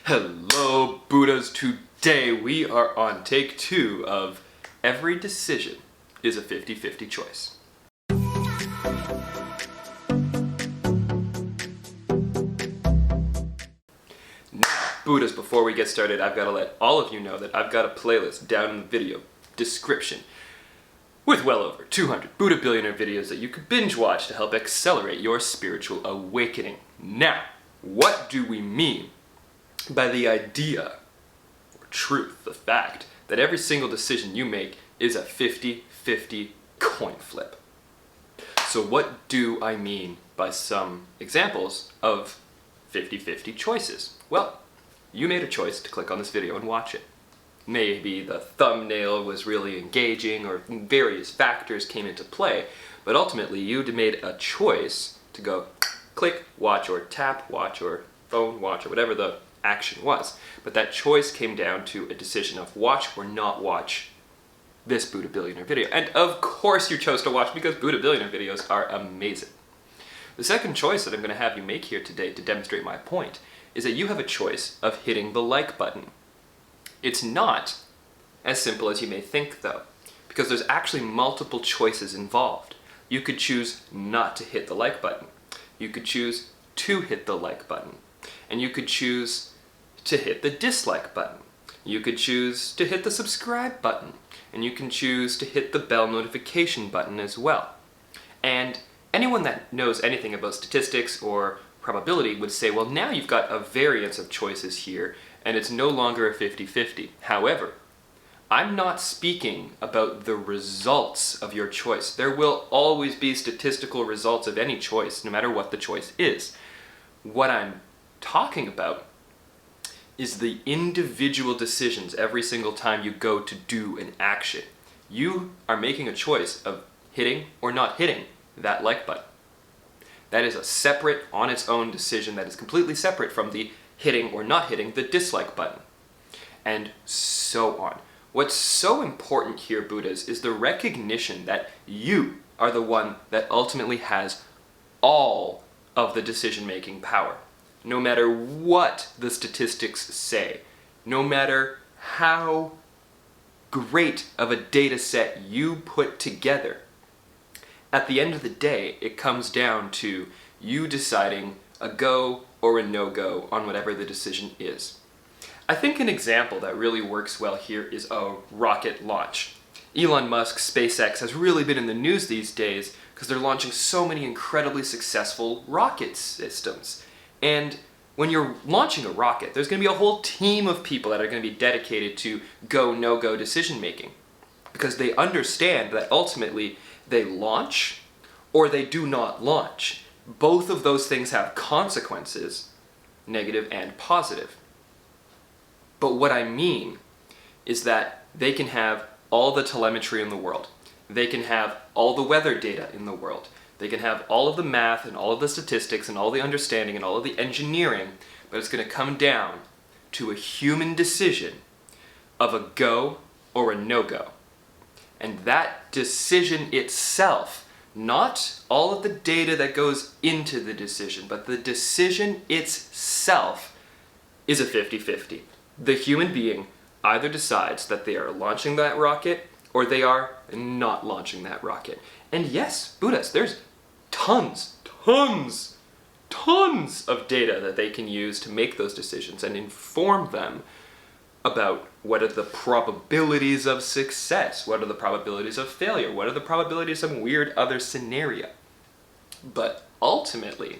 Hello, Buddhas. Today we are on take 2 of Every Decision is a 50-50 Choice. Now, Buddhas, before we get started, I've got to let all of you know that I've got a playlist down in the video description with well over 200 Buddha Billionaire videos that you could binge watch to help accelerate your spiritual awakening. Now, what do we mean by the idea, or truth, the fact, that every single decision you make is a 50-50 coin flip? So what do I mean by some examples of 50-50 choices? Well, you made a choice to click on this video and watch it. Maybe the thumbnail was really engaging or various factors came into play, but ultimately you made a choice to go click, watch, or tap, watch, or phone, watch, or whatever the action was. But that choice came down to a decision of watch or not watch this Buddha Billionaire video. And of course you chose to watch because Buddha Billionaire videos are amazing. The second choice that I'm going to have you make here today to demonstrate my point is that you have a choice of hitting the like button. It's not as simple as you may think though, because there's actually multiple choices involved. You could choose not to hit the like button. You could choose to hit the like button. And you could choose to hit the dislike button. You could choose to hit the subscribe button. And you can choose to hit the bell notification button as well. And anyone that knows anything about statistics or probability would say, well, now you've got a variance of choices here, and it's no longer a 50-50. However, I'm not speaking about the results of your choice. There will always be statistical results of any choice, no matter what the choice is. What I'm talking about is the individual decisions every single time you go to do an action. You are making a choice of hitting or not hitting that like button. That is a separate, on its own decision that is completely separate from the hitting or not hitting the dislike button, and so on. What's so important here, Buddhas, is the recognition that you are the one that ultimately has all of the decision-making power. No matter what the statistics say, no matter how great of a data set you put together, at the end of the day, it comes down to you deciding a go or a no-go on whatever the decision is. I think an example that really works well here is a rocket launch. Elon Musk's SpaceX has really been in the news these days because they're launching so many incredibly successful rocket systems. And when you're launching a rocket, there's going to be a whole team of people that are going to be dedicated to go, no-go decision making. Because they understand that ultimately they launch or they do not launch. Both of those things have consequences, negative and positive. But what I mean is that they can have all the telemetry in the world. They can have all the weather data in the world. They can have all of the math and all of the statistics and all the understanding and all of the engineering, but it's going to come down to a human decision of a go or a no-go. And that decision itself, not all of the data that goes into the decision, but the decision itself is a 50-50. The human being either decides that they are launching that rocket or they are not launching that rocket. And yes, Buddhas, there's tons of data that they can use to make those decisions and inform them about what are the probabilities of success, what are the probabilities of failure, what are the probabilities of some weird other scenario. But ultimately,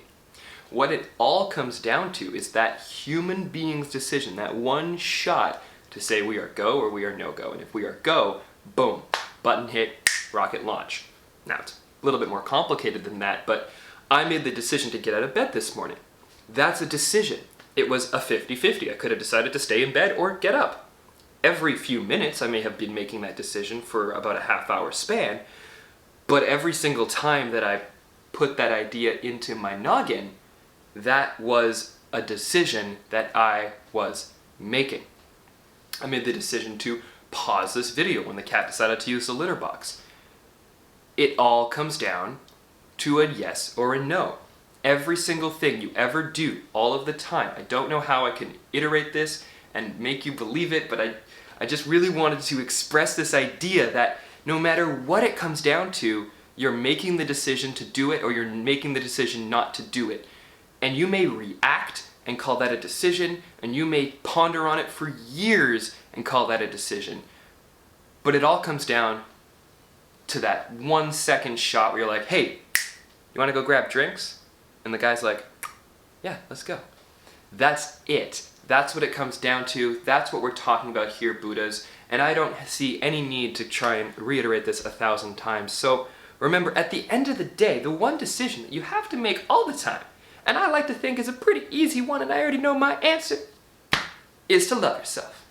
what it all comes down to is that human being's decision, that one shot to say we are go or we are no go. And if we are go, boom, button hit, rocket launch. Now, it's a little bit more complicated than that, but I made the decision to get out of bed this morning. That's a decision. It was a 50-50. I could have decided to stay in bed or get up. Every few minutes, I may have been making that decision for about a half-hour span, but every single time that I put that idea into my noggin, that was a decision that I was making. I made the decision to pause this video when the cat decided to use the litter box. It all comes down to a yes or a no. every single thing you ever do, all of the time. I don't know how I can iterate this and make you believe it, but I just really wanted to express this idea that no matter what it comes down to, you're making the decision to do it or you're making the decision not to do it. And you may react and call that a decision, and you may ponder on it for years and call that a decision. But it all comes down to that 1 second shot where you're like, hey, you want to go grab drinks? And the guy's like, yeah, let's go. That's it. That's what it comes down to. That's what we're talking about here, Buddhas. And I don't see any need to try and reiterate this 1,000 times. So remember, at the end of the day, the one decision that you have to make all the time, and I like to think is a pretty easy one, and I already know my answer, is to love yourself.